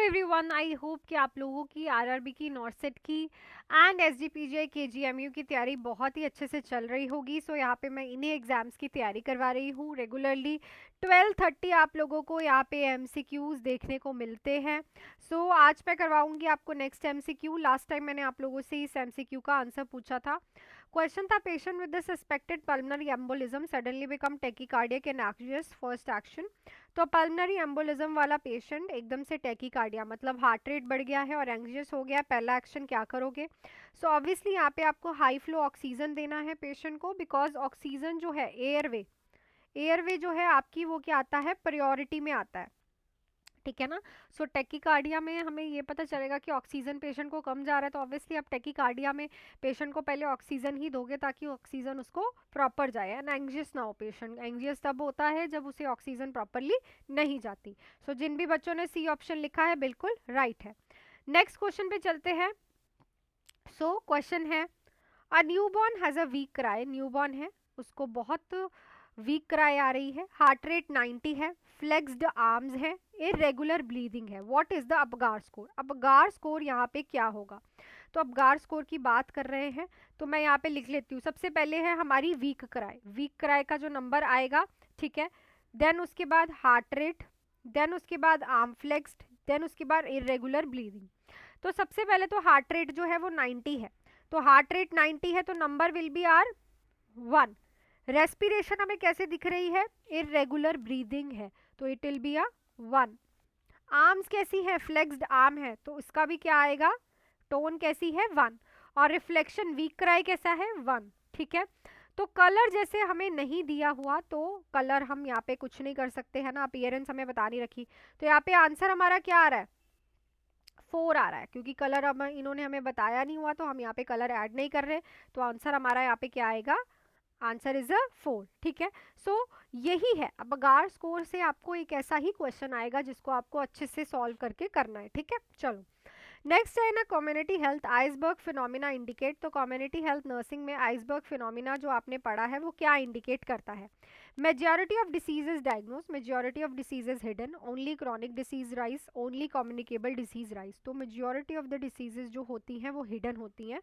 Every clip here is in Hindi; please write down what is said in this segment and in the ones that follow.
एवरीवन, आई होप कि आप लोगों की आरआरबी की, नॉर्सेट की एंड एसजीपीजीआई केजीएमयू की तैयारी बहुत ही अच्छे से चल रही होगी। सो यहाँ पे मैं इन्हीं एग्जाम्स की तैयारी करवा रही हूँ रेगुलरली। 12:30 आप लोगों को यहाँ पे एमसीक्यूज देखने को मिलते हैं। सो आज मैं करवाऊंगी आपको नेक्स्ट एमसीक्यू। लास्ट टाइम मैंने आप लोगों से इस एमसीक्यू का आंसर पूछा था। क्वेश्चन था, patient with the suspected pulmonary embolism suddenly become tachycardic and anxious, first action. तो पल्मोनरी एम्बोलिज्म वाला पेशेंट एकदम से टेकीकार्डिया मतलब हार्ट रेट बढ़ गया है और एंग्जियस हो गया, पहला एक्शन क्या करोगे? सो ऑब्वियसली यहाँ पे आपको हाई फ्लो ऑक्सीजन देना है पेशेंट को, बिकॉज ऑक्सीजन जो है एयरवे जो है आपकी वो क्या आता है, प्रायोरिटी में आता है, ठीक है ना। सो टेकीकार्डिया में हमें ये पता चलेगा कि ऑक्सीजन पेशेंट को कम जा रहा है, तो ऑब्वियसली आप टेकीकार्डिया में पेशेंट को पहले ऑक्सीजन ही दोगे ताकि ऑक्सीजन उसको प्रॉपर जाए एंड एंग्जियस ना हो। पेशेंट एंग्जियस तब होता है जब उसे ऑक्सीजन प्रॉपरली नहीं जाती। सो जिन भी बच्चों ने सी ऑप्शन लिखा है बिल्कुल राइट है। नेक्स्ट क्वेश्चन पे चलते हैं। सो क्वेश्चन है, a newborn has a weak cry, newborn है उसको बहुत वीक क्राई आ रही है, हार्ट रेट 90 है, फ्लेक्स्ड आर्म्स है, इरेगुलर ब्लीडिंग है, what is the Apgar score? Apgar score यहाँ पे क्या होगा? तो अपगार स्कोर की बात कर रहे हैं तो मैं यहाँ पे लिख लेती हूँ। सबसे पहले है हमारी वीक क्राई का जो नंबर आएगा, ठीक है, देन उसके बाद हार्ट रेट, देन उसके बाद आर्म फ्लेक्स्ड, देन उसके बाद इरेगुलर ब्लीडिंग। तो सबसे पहले तो हार्ट रेट जो है वो 90 है, तो हार्ट रेट 90 है तो number will be R 1। Respiration हमें कैसे दिख रही है, इरेगुलर ब्रीदिंग है तो it will be a 1। Arms कैसी है, फ्लेक्स्ड आर्म है तो इसका भी क्या आएगा, टोन कैसी है 1। और रिफ्लेक्शन वीक क्राई कैसा है 1, ठीक है। तो कलर जैसे हमें नहीं दिया हुआ तो कलर हम यहाँ पे कुछ नहीं कर सकते है ना, अपीयरेंस हमें बता नहीं रखी, तो यहाँ पे आंसर हमारा क्या आ रहा है, 4 आ रहा है, क्योंकि कलर अब इन्होंने हमें बताया नहीं हुआ तो हम यहाँ पे कलर ऐड नहीं कर रहे, तो आंसर हमारा यहाँ पे क्या आएगा, आंसर इज अ 4, ठीक है। सो यही है, अब अगार स्कोर से आपको एक ऐसा ही क्वेश्चन आएगा जिसको आपको अच्छे से सॉल्व करके करना है, ठीक है। चलो नेक्स्ट है ना, community health iceberg phenomena indicate. तो कम्युनिटी हेल्थ नर्सिंग में आइसबर्ग फिनोमिना जो आपने पढ़ा है वो क्या इंडिकेट करता है? Majority of diseases diagnose, majority of diseases hidden, only chronic disease rise, only communicable disease rise. तो मेजॉरिटी ऑफ द डिसीजेज जो होती हैं वो हिडन होती हैं,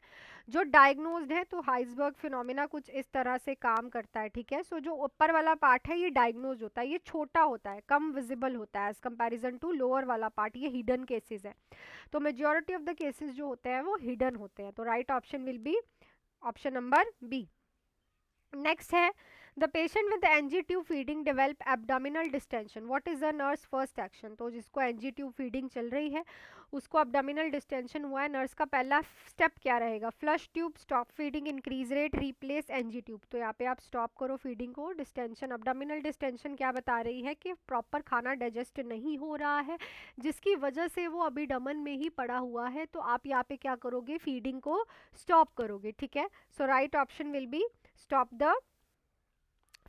जो डायग्नोज्ड है। तो आइसबर्ग फिनोमिना कुछ इस तरह से काम करता है, ठीक है। सो जो ऊपर वाला पार्ट है ये डायग्नोज होता है, ये छोटा होता है, कम विजिबल होता है एज कंपैरिजन टू लोअर वाला पार्ट, ये हिडन केसेस है। तो मेजॉरिटी ऑफ द केसेस जो होते हैं वो हिडन होते हैं, तो right option will be option number B. Next है, the patient with NG tube feeding develop abdominal distension, what is the nurse first action? तो जिसको एनजी ट्यूब फीडिंग चल रही है उसको एब्डोमिनल डिस्टेंशन हुआ है, नर्स का पहला स्टेप क्या रहेगा? Flush tube, stop feeding, increase rate, replace NG tube. तो यहाँ पे आप स्टॉप करो फीडिंग को। डिस्टेंशन, एब्डोमिनल डिस्टेंशन क्या बता रही है कि प्रॉपर खाना डाइजेस्ट नहीं हो रहा है, जिसकी वजह से वो अबिडोमेन में ही पड़ा हुआ है, तो आप यहाँ पे क्या करोगे, फीडिंग को स्टॉप करोगे, ठीक है। So right option will be stop the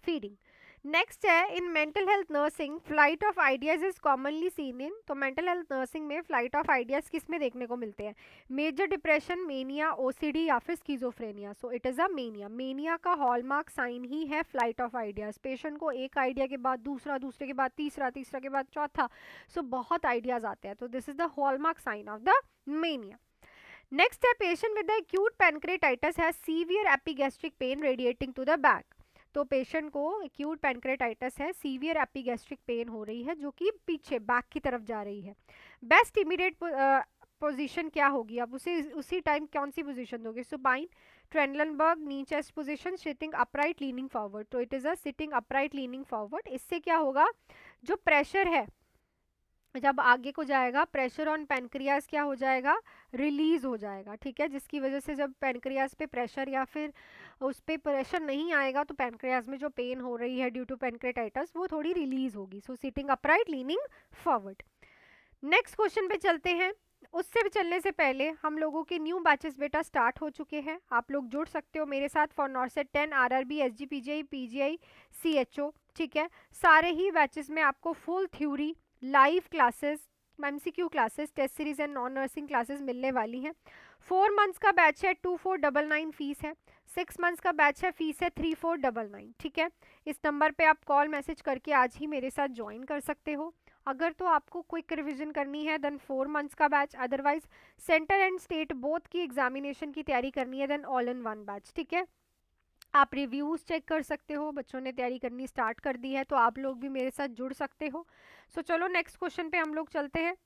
feeding. Next है, in mental health nursing flight of ideas is commonly seen in. तो मेंटल हेल्थ नर्सिंग में फ्लाइट ऑफ आइडियाज किस में देखने को मिलते हैं? मेजर डिप्रेशन, मेनिया, ओसीडी या फिर schizophrenia. So it is a mania. Mania का हॉलमार्क साइन ही है फ्लाइट ऑफ आइडियाज, पेशेंट को एक आइडिया के बाद दूसरा, दूसरे के बाद तीसरा, तीसरा के बाद चौथा, सो बहुत आइडियाज आते हैं, तो this is the hallmark sign of the mania. Next है, patient with acute pancreatitis has severe epigastric pain radiating to the back. तो पेशेंट को एक्यूट पैनक्रेटाइटिस है, सीवियर एपिगैस्ट्रिक पेन हो रही है जो कि पीछे बैक की तरफ जा रही है। बेस्ट इमीडिएट पोजीशन क्या होगी? अब उसी टाइम कौन सी पोजीशन दोगे? Supine, Trendelenburg, knee chest position, sitting upright leaning forward. तो it is a sitting upright leaning forward. इससे क्या होगा, जो प्रेशर है जब आगे को जाएगा, प्रेशर ऑन पैनक्रियाज क्या हो जाएगा, रिलीज हो जाएगा, ठीक है, जिसकी वजह से जब पैनक्रियाज पे प्रेशर या फिर उस पे प्रेशर नहीं आएगा तो पैनक्रियाज में जो पेन हो रही है ड्यू टू पैनक्रेटाइटिस वो थोड़ी रिलीज होगी। So sitting upright leaning forward. Next question पे चलते हैं। उससे भी चलने से पहले हम लोगों के न्यू बैचेस बेटा स्टार्ट हो चुके हैं, आप लोग जुड़ सकते हो मेरे साथ for NORCET 10, RRB, SGPGI, PGI, CHO, ठीक है। सारे ही बैचेस में आपको full theory, live classes, MCQ classes, test series and non nursing classes मिलने वाली हैं। 4 मंथ्स का बैच है 2499 फीस है, 6 मंथ्स का बैच है फीस है 3499, ठीक है। इस नंबर पे आप कॉल मैसेज करके आज ही मेरे साथ ज्वाइन कर सकते हो। अगर तो आपको क्विक रिवीजन करनी है देन 4 मंथ्स का batch, otherwise centre and state both की एग्जामिनेशन की तैयारी करनी है then all in one batch, ठीक है। आप रिव्यूज़ चेक कर सकते हो, बच्चों ने तैयारी करनी स्टार्ट कर दी है तो आप लोग भी मेरे साथ जुड़ सकते हो। सो चलो नेक्स्ट क्वेश्चन पे हम लोग चलते हैं।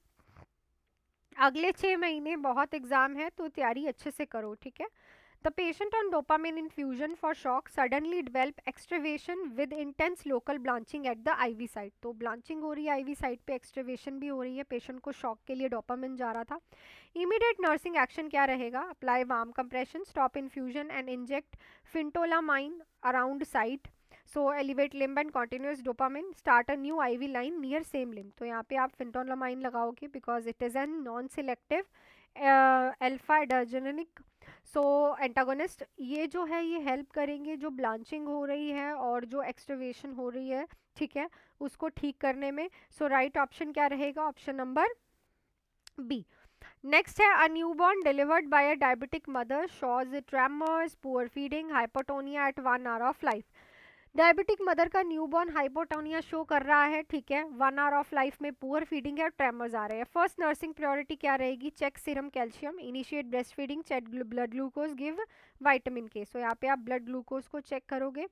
अगले 6 महीने बहुत एग्जाम है तो तैयारी अच्छे से करो, ठीक है। The patient on dopamine infusion for shock suddenly develop extravasation with intense local blanching at the IV site. तो ब्लांचिंग हो रही है आईवी साइट पे, एक्सट्रवेशन भी हो रही है, पेशेंट को शॉक के लिए डोपामिन जा रहा था। इमीडिएट नर्सिंग एक्शन क्या रहेगा? Apply warm compression, stop infusion and inject phentolamine around site. So elevate limb and continuous dopamine, start a new IV line near same limb. तो यहाँ पे आप फिंटोलामाइन लगाओगे because it is an non selective alpha adrenergic so antagonist. ये जो है ये हेल्प करेंगे जो ब्लांचिंग हो रही है और जो एक्सट्रवेशन हो रही है, ठीक है, उसको ठीक करने में। सो राइट ऑप्शन क्या रहेगा? Option number B. नेक्स्ट है a newborn delivered by a diabetic mother shows tremors, poor feeding, hypotonia at 1 hour of life. Diabetic mother का न्यूबॉर्न हाइपोटोनिया शो कर रहा है, ठीक है, 1 आवर ऑफ लाइफ में पुअर फीडिंग है और ट्रेमर्स आ रहे हैं। फर्स्ट नर्सिंग प्रायोरिटी क्या रहेगी? Check serum calcium, initiate breast feeding, check blood glucose, give vitamin K. So यहाँ पे आप ब्लड ग्लूकोज को चेक करोगे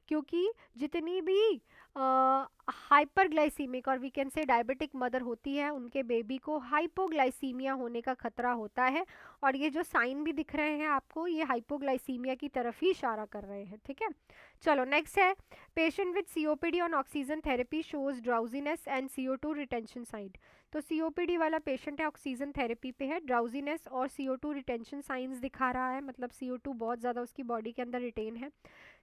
क्योंकि जितनी भी हाइपरग्लाइसीमिक और we can say diabetic mother होती है उनके बेबी को हाइपोग्लाइसीमिया होने का खतरा होता है, और ये जो साइन भी दिख रहे हैं आपको ये हाइपोग्लाइसीमिया की तरफ ही इशारा कर रहे हैं, ठीक है। चलो नेक्स्ट है patient with COPD on oxygen therapy shows drowsiness and CO2 retention side. तो सीओपीडी वाला पेशेंट है, ऑक्सीजन थेरेपी पे है, ड्राउजीनेस और CO2 रिटेंशन साइंस दिखा रहा है, मतलब CO2 बहुत ज़्यादा उसकी बॉडी के अंदर रिटेन है।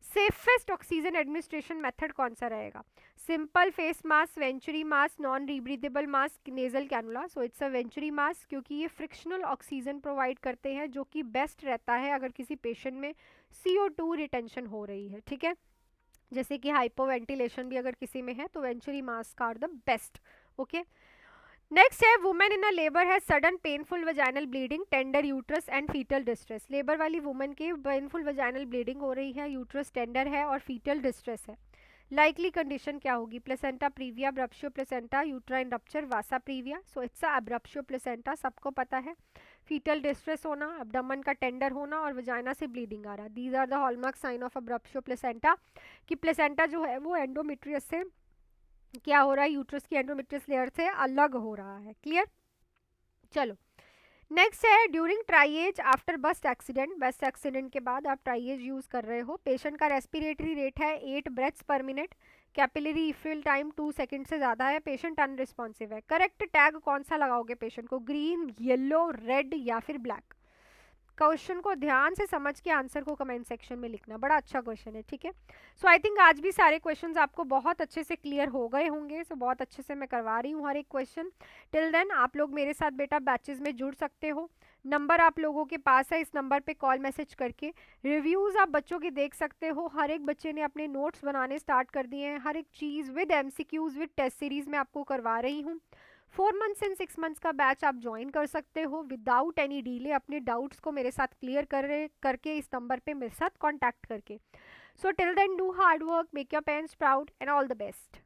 सेफेस्ट ऑक्सीजन एडमिनिस्ट्रेशन मेथड कौन सा रहेगा? Simple face mask, venturi mask, non rebreathable mask, nasal cannula. So it's a venturi mask क्योंकि ये फ्रिक्शनल ऑक्सीजन प्रोवाइड करते हैं जो कि बेस्ट रहता है अगर किसी पेशेंट में CO2 रिटेंशन हो रही है, ठीक है। जैसे कि हाइपोवेंटिलेशन भी अगर किसी में है तो venturi mask are the best, okay. Next है वुमेन इन अ लेबर है sudden painful vaginal bleeding, tender uterus and fetal distress. Labour वाली वुमेन की पेनफुल वजाइनल ब्लीडिंग हो रही है, यूट्रस टेंडर है और फीटल डिस्ट्रेस है। लाइकली कंडीशन क्या होगी? Placenta previa, abruptio placenta, uterine rupture, vasa previa. So it's a abruptio placenta, सबको पता है। फीटल डिस्ट्रेस होना, अब्डमन का टेंडर होना और वजाइना से ब्लीडिंग आ रहा, these are the hallmark sign of abruptio placenta कि प्लेसेंटा जो है वो एंडोमेट्रियस से क्या हो रहा है, यूट्रस की एंडोमेट्रियस लेयर से अलग हो रहा है, क्लियर। चलो नेक्स्ट है during triage after blast accident. Blast accident के बाद आप ट्राइएज यूज कर रहे हो, पेशेंट का रेस्पिरेटरी रेट है 8 ब्रेथ्स पर minute, capillary refill time 2 second से ज़्यादा है, पेशेंट अनरिस्पॉन्सिव है। करेक्ट टैग कौन सा लगाओगे पेशेंट को? ग्रीन, येलो, रेड या फिर ब्लैक? क्वेश्चन को ध्यान से समझ के आंसर को कमेंट सेक्शन में लिखना, बड़ा अच्छा क्वेश्चन है, ठीक है। सो आई थिंक आज भी सारे क्वेश्चंस आपको बहुत अच्छे से क्लियर हो गए होंगे। सो बहुत अच्छे से मैं करवा रही हूँ हर एक क्वेश्चन। टिल देन आप लोग मेरे साथ बेटा बैचेस में जुड़ सकते हो, नंबर आप लोगों के पास है, इस नंबर पे कॉल मैसेज करके रिव्यूज़ आप बच्चों के देख सकते हो। हर एक बच्चे ने अपने नोट्स बनाने स्टार्ट कर दिए हैं, हर एक चीज़ with MCQs with test series में आपको करवा रही हूँ। 4 मंथ्स एंड 6 मंथ्स का बैच आप ज्वाइन कर सकते हो विदाउट एनी डिले, अपने डाउट्स को मेरे साथ क्लियर करके इस नंबर पे मेरे साथ कॉन्टैक्ट करके। So till then do hard work, make your parents proud and all the best.